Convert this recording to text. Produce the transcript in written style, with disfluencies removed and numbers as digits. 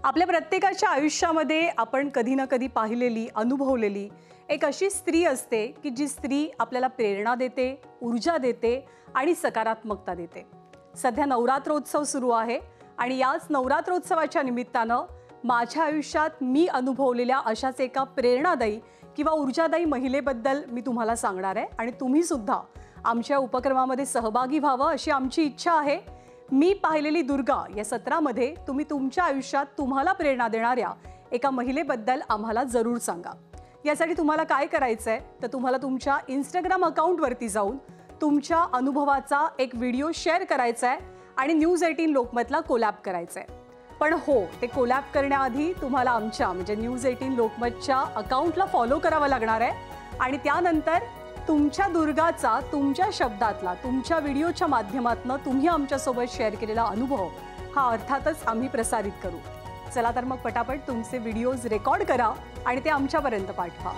आपल्या प्रत्येकाच्या आयुष्यामध्ये आपण कधी ना कधी पाहिलेली, अनुभवलेली एक अशी स्त्री असते की जी स्त्री आपल्याला प्रेरणा देते, ऊर्जा देते आणि सकारात्मकता देते. सध्या नवरात्रोत्सव सुरू आहे आणि याच नवरात्रोत्सवाच्या निमित्तानं माझ्या आयुष्यात मी अनुभवलेल्या अशाच एका प्रेरणादायी किंवा ऊर्जादायी महिलेबद्दल मी तुम्हाला सांगणार आहे आणि तुम्ही सुद्धा आमच्या उपक्रमामध्ये सहभागी व्हावं अशी आमची इच्छा आहे. मी पाहिलेली दुर्गा या सत्रामध्ये तुम्ही तुमच्या आयुष्यात तुम्हाला प्रेरणा देणाऱ्या एका महिलेबद्दल आम्हाला जरूर सांगा. यासाठी तुम्हाला काय करायचं आहे तर तुम्हाला तुमच्या इंस्टाग्राम अकाउंटवरती जाऊन तुमच्या अनुभवाचा एक व्हिडिओ शेअर करायचा आहे आणि न्यूज 18 लोकमतला कोलॅब करायचं आहे. पण हो, ते कोलॅब करण्याआधी तुम्हाला आमच्या म्हणजे न्यूज 18 लोकमतच्या अकाउंटला फॉलो करावं लागणार आहे आणि त्यानंतर तुमच्या दुर्गाचा तुमच्या शब्दातला तुमच्या व्हिडिओच्या माध्यमातून तुम्ही आमच्यासोबत शेअर केलेला अनुभव हा अर्थातच आम्ही प्रसारित करू. चला तर मग पटापट तुमचे व्हिडिओज रेकॉर्ड करा आणि ते आमच्यापर्यंत पाठवा.